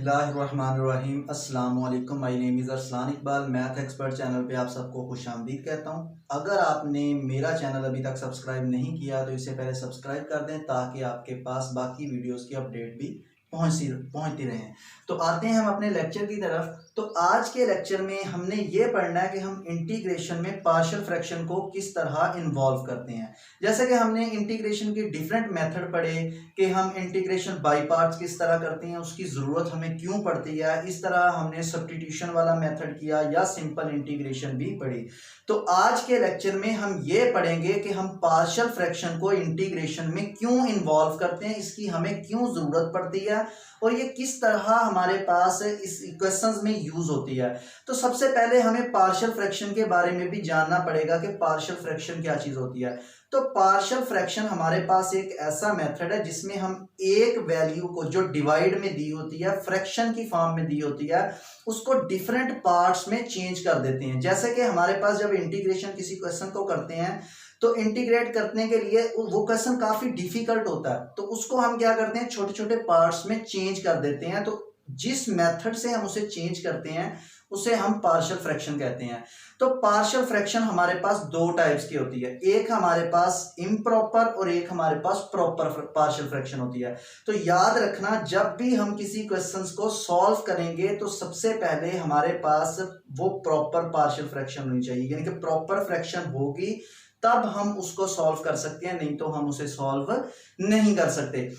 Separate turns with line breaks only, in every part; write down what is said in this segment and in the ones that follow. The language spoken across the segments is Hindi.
बिस्मिल्लाहिर्रहमानिर्रहीम अस्सलाम वालेकुम। My name is Arsalan Iqbal. Math expert channel पे आप सबको खुशामदीद कहता हूँ। अगर आपने मेरा चैनल अभी तक सब्सक्राइब नहीं किया तो इससे पहले सब्सक्राइब कर दें ताकि आपके पास बाकी वीडियोस की अपडेट भी पहुँचती रहें। तो आते हैं हम अपने लेक्चर की तरफ। तो आज के लेक्चर में हमने ये पढ़ना है कि हम इंटीग्रेशन में पार्शियल फ्रैक्शन को किस तरह इन्वॉल्व करते हैं। जैसे कि हमने इंटीग्रेशन की डिफरेंट मेथड पढ़े कि हम इंटीग्रेशन बाय पार्ट्स किस तरह करते हैं, उसकी ज़रूरत हमें क्यों पड़ती है। इस तरह हमने सब्स्टिट्यूशन वाला मेथड किया या सिंपल इंटीग्रेशन भी पढ़ी। तो आज के लेक्चर में हम ये पढ़ेंगे कि हम पार्शियल फ्रैक्शन को इंटीग्रेशन में क्यों इन्वॉल्व करते हैं, इसकी हमें क्यों ज़रूरत पड़ती है और ये किस तरह हमारे पास इस इक्वेशंस में यूज होती है। तो सबसे पहले हमें पार्शियल फ्रैक्शन के बारे में भी जानना पड़ेगा कि पार्शियल फ्रैक्शन क्या चीज होती है। तो पार्शियल फ्रैक्शन हमारे पास एक ऐसा मेथड है जिसमें हम एक वैल्यू को जो डिवाइड में दी होती है, फ्रैक्शन की फॉर्म में दी होती है, उसको डिफरेंट पार्ट्स में चेंज कर देते हैं। जैसे कि हमारे पास जब इंटीग्रेशन किसी क्वेश्चन को करते हैं तो इंटीग्रेट करने के लिए वो क्वेश्चन काफी डिफिकल्ट होता है, तो उसको हम क्या करते हैं, छोटे छोटे पार्ट्स में चेंज कर देते हैं। तो जिस मेथड से हम उसे चेंज करते हैं उसे हम पार्शियल फ्रैक्शन कहते हैं। तो पार्शियल फ्रैक्शन हमारे पास दो टाइप्स की होती है, एक हमारे पास इम्प्रॉपर और एक हमारे पास प्रॉपर पार्शियल फ्रैक्शन होती है। तो याद रखना, जब भी हम किसी क्वेश्चंस को सॉल्व करेंगे तो सबसे पहले हमारे पास वो प्रॉपर पार्शियल फ्रैक्शन होनी चाहिए, यानी कि प्रॉपर फ्रैक्शन होगी तब हम उसको सॉल्व कर सकते हैं, नहीं तो हम उसे सॉल्व नहीं कर सकते।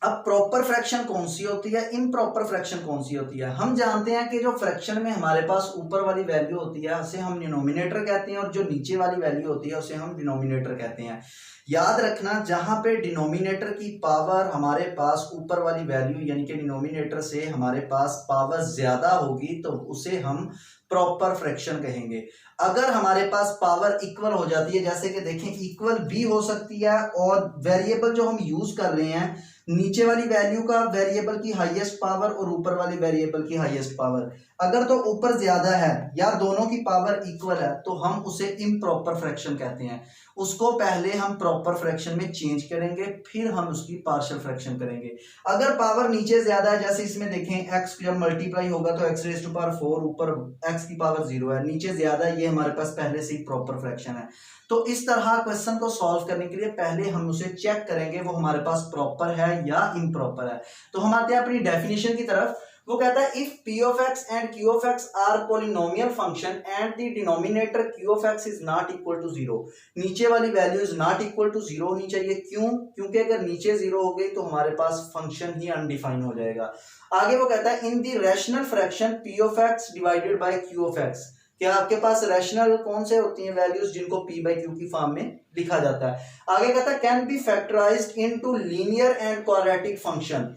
अब प्रॉपर फ्रैक्शन कौन सी होती है, इम्प्रॉपर फ्रैक्शन कौन सी होती है। हम जानते हैं कि जो फ्रैक्शन में हमारे पास ऊपर वाली वैल्यू होती है उसे हम डिनोमिनेटर कहते हैं और जो नीचे वाली वैल्यू होती है उसे हम डिनोमिनेटर कहते हैं। याद रखना, जहां पे डिनोमिनेटर की पावर हमारे पास ऊपर वाली वैल्यू यानी कि डिनोमिनेटर से हमारे पास पावर ज्यादा होगी तो उसे हम प्रॉपर फ्रैक्शन कहेंगे। अगर हमारे पास पावर इक्वल हो जाती है, जैसे कि देखें इक्वल भी हो सकती है और वेरिएबल जो हम यूज कर रहे हैं, नीचे वाली वैल्यू का वेरिएबल की हाईएस्ट पावर और ऊपर वाली वेरिएबल की हाईएस्ट पावर, अगर तो ऊपर ज्यादा है या दोनों की पावर इक्वल है तो हम उसे इम्प्रॉपर फ्रैक्शन कहते हैं। उसको पहले हम प्रॉपर फ्रैक्शन में चेंज करेंगे फिर हम उसकी पार्शियल फ्रैक्शन करेंगे। अगर पावर नीचे ज्यादा है, जैसे इसमें देखें x जब मल्टीप्लाई होगा तो x रेज़ टू पावर 4, ऊपर x की पावर 0 है, नीचे ज्यादा है, ये हमारे पास पहले से ही प्रॉपर फ्रैक्शन है। तो इस तरह क्वेश्चन को सॉल्व करने के लिए पहले हम उसे चेक करेंगे वो हमारे पास प्रॉपर है या इम्प्रॉपर है। तो हम आते हैं अपनी डेफिनेशन की तरफ। वो कहता है if p of x and q of x are polynomial function and the denominator q of x is not equal to 0, नीचे वाली value is not equal to 0 होनी चाहिए। क्यों? क्योंकि अगर नीचे 0 हो गई तो हमारे पास फंक्शन ही अनडिफाइन हो जाएगा। आगे वो कहता है in the rational fraction p of x divided by q of x, क्या आपके पास रैशनल कौन से होती हैं वैल्यूज जिनको p बाई q की फॉर्म में लिखा जाता है। आगे कहता है can be factorised into linear and quadratic function,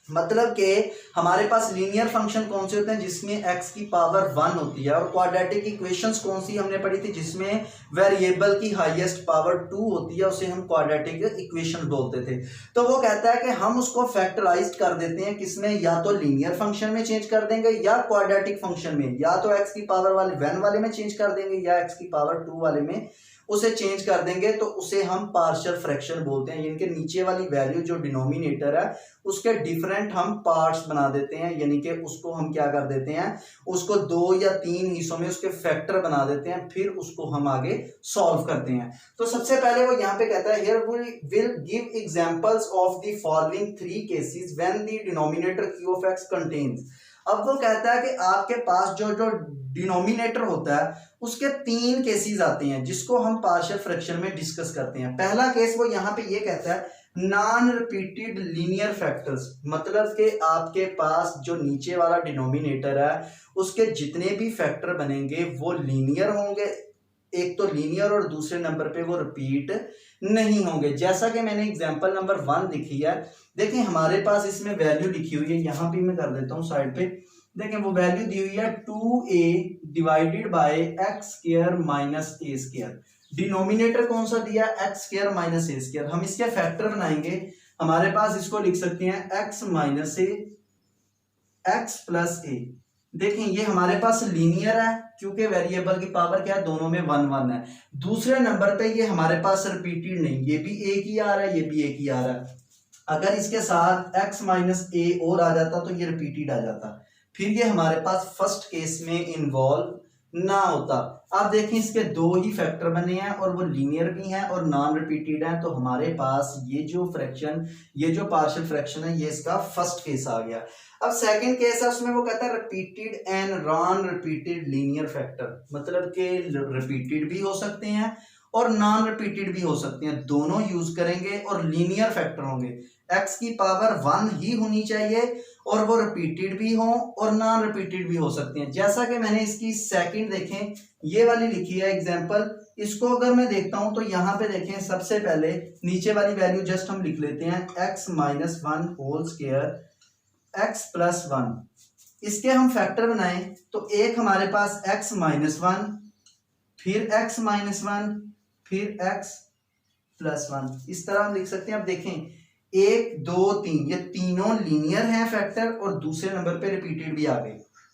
मतलब कि हमारे पास लीनियर फंक्शन कौन से होते हैं जिसमें x की पावर 1 होती है, और क्वाड्रेटिक इक्वेशंस कौन सी हमने पढ़ी थी जिसमें वेरिएबल की हाईएस्ट पावर 2 होती है, उसे हम क्वाड्रेटिक इक्वेशन बोलते थे। तो वो कहता है कि हम उसको फैक्टराइज कर देते हैं किसमें, या तो लीनियर फंक्शन में चेंज कर देंगे या क्वाड्रेटिक फंक्शन में, या तो x की पावर वाले 1 वाले में चेंज कर देंगे या x की पावर 2 वाले में उसे चेंज कर देंगे, तो उसे हम पार्शियल फ्रैक्शन बोलते हैं। यानी कि नीचे वाली वैल्यू जो डिनोमिनेटर है उसके डिफरेंट हम पार्ट्स बना देते हैं, यानी कि उसको हम क्या कर देते हैं, उसको 2 या 3 हिस्सों में उसके फैक्टर बना देते हैं, फिर उसको हम आगे सॉल्व करते हैं। तो सबसे पहले वो यहाँ पे कहता है here we will give examples of the following 3 cases when the denominator q of x contains. अब वो कहता है कि आपके पास जो जो डिनोमिनेटर होता है उसके 3 केसेस आते हैं जिसको हम पार्शियल फ्रैक्शन में डिस्कस करते हैं। पहला केस वो यहाँ पे ये कहता है नॉन रिपीटेड लीनियर फैक्टर्स, मतलब कि आपके पास जो नीचे वाला डिनोमिनेटर है उसके जितने भी फैक्टर बनेंगे वो लीनियर होंगे, एक तो लीनियर और दूसरे नंबर पे वो रिपीट नहीं होंगे। जैसा कि मैंने एग्जांपल नंबर 1 लिखी है, देखें हमारे पास इसमें वैल्यू लिखी हुई है, यहाँ भी मैं कर देता हूँ साइड पे, देखें वो वैल्यू दी हुई है 2a divided by x square minus A square. Denominator कौन सा दिया, एक्स स्क्वायर माइनस ए स्क्वायर। हम इसके फैक्टर बनाएंगे, हमारे पास इसको लिख सकते हैं एक्स माइनस ए एक्स प्लस ए। देखें ये हमारे पास लीनियर है क्योंकि वेरिएबल की पावर क्या है, दोनों में 1 1 है। दूसरे नंबर पे ये हमारे पास रिपीटेड नहीं, ये भी एक ही आ रहा है, ये भी एक ही आ रहा है। अगर इसके साथ x माइनस ए और आ जाता तो ये रिपीटेड आ जाता, फिर ये हमारे पास फर्स्ट केस में इन्वॉल्व ना होता। आप देखें इसके दो ही फैक्टर बने हैं और वो लीनियर भी हैं और नॉन रिपीटेड हैं, तो हमारे पास ये जो फ्रैक्शन, ये जो पार्शियल फ्रैक्शन है, ये इसका फर्स्ट केस आ गया। अब सेकंड केस है, उसमें वो कहता है repeated and non repeated linear factor, मतलब कि रिपीटेड भी हो सकते हैं और नॉन रिपीटेड भी हो सकते हैं, दोनों यूज करेंगे और लीनियर फैक्टर होंगे। x की पावर 1 ही होनी चाहिए और वो रिपीटेड भी हो और नॉन रिपीटेड भी हो सकते हैं। जैसा कि मैंने इसकी सेकंड देखें, ये वाली लिखी है एग्जांपल, इसको अगर मैं देखता हूं तो यहाँ पे देखें, सबसे पहले नीचे वाली वैल्यू जस्ट हम लिख लेते हैं x minus 1 whole square x plus 1। इसके हम फैक्टर बनाएं तो एक हमारे पास x माइनस 1, फिर x माइनस 1, फिर x प्लस 1, इस तरह हम लिख सकते हैं। अब देखें 1 2 3, ये तीनों लीनियर हैं फैक्टर और दूसरे नंबर पे रिपीटेड भी आ गए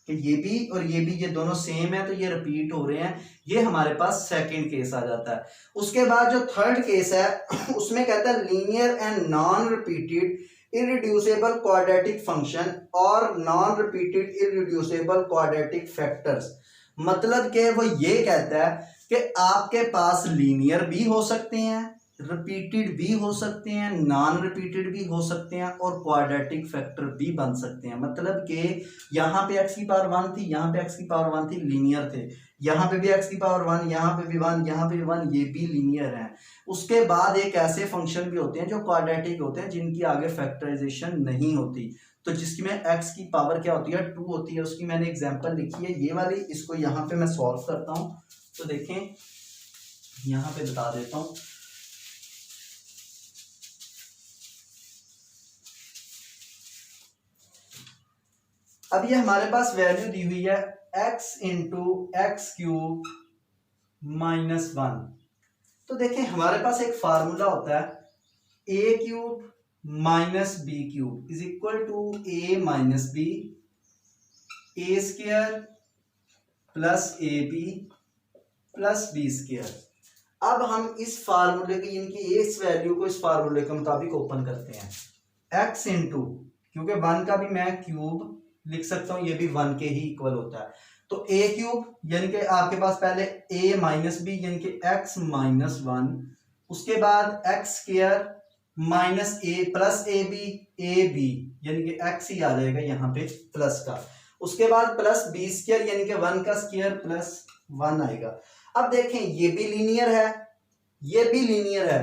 कि ये भी और ये भी, ये दोनों सेम है तो ये रिपीट हो रहे हैं, ये हमारे पास सेकंड केस आ जाता है। उसके बाद जो थर्ड केस है उसमें कहता है linear and non repeated irreducible quadratic function और non repeated irreducible quadratic factors. मतलब कि वो ये कहता है कि आपके पास लीनियर भी हो सकते हैं, रिपीटेड भी हो सकते हैं, नॉन रिपीटेड भी हो सकते हैं और क्वाड्रेटिक फैक्टर भी बन सकते हैं। मतलब कि यहाँ पे x की पावर 1 थी, यहाँ पे x की पावर 1 थी, लीनियर थे, यहाँ पे भी x की पावर 1, यहाँ पे भी 1, यहाँ पे भी 1, ये भी लीनियर है। उसके बाद एक ऐसे फंक्शन भी होते हैं जो क्वाड्रेटिक होते हैं, जिनकी आगे फैक्टराइजेशन नहीं होती, तो जिसकी में x की पावर क्या होती है 2 होती है, उसकी मैंने एग्जांपल लिखी है ये वाली। इसको यहाँ पे मैं सॉल्व करता हूँ तो देखें, यहाँ पे बता देता हूँ। अब ये हमारे पास वैल्यू दी हुई है x into x cube minus 1। तो देखें हमारे पास एक फार्मूला होता है a cube minus b cube is equal to a minus b, a square plus a b plus b square. अब हम इस फार्मूले की, इनकी इस वैल्यू को इस फार्मूले के मुताबिक ओपन करते हैं। x इंटू, क्योंकि 1 का भी मैं क्यूब लिख सकता हूं, ये भी 1 के ही इक्वल होता है, तो a क्यूब यानी कि आपके पास पहले a माइनस बी यानी कि x माइनस 1, उसके बाद x square minus a plus a b यानी कि x ही आ जाएगा यहाँ पे प्लस का, उसके बाद प्लस बी स्क्वायर यानी कि 1 का स्क्वायर प्लस 1 आएगा। अब देखें ये भी लीनियर है, ये भी लीनियर है,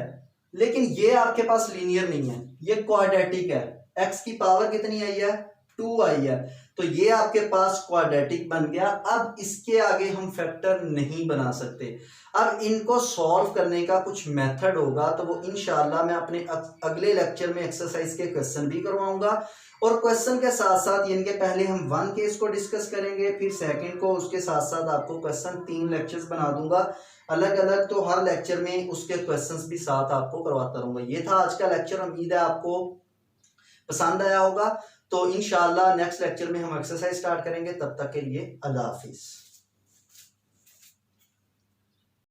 लेकिन ये आपके पास लीनियर नहीं है, ये क्वाड्रेटिक है। x की पावर कितनी आई है 2 आई है, तो ये आपके पास क्वाड्रेटिक बन गया। अब इसके आगे हम फैक्टर नहीं बना सकते। अब इनको सॉल्व करने का कुछ मेथड होगा, तो वो इंशाल्लाह मैं अपने अगले लेक्चर में एक्सरसाइज के क्वेश्चन भी करवाऊंगा, और क्वेश्चन के साथ साथ यानी कि पहले हम 1 केस को डिस्कस करेंगे, फिर सेकंड को, उसके साथ साथ आपको क्वेश्चन 3 लेक्चर्स बना दूंगा अलग अलग, तो हर लेक्चर में उसके क्वेश्चंस भी साथ आपको करवाता रहूंगा। ये था आज का लेक्चर, उम्मीद है आपको पसंद आया होगा। तो इंशाल्लाह नेक्स्ट लेक्चर में हम एक्सरसाइज स्टार्ट करेंगे, तब तक के लिए अल्लाह हाफिज।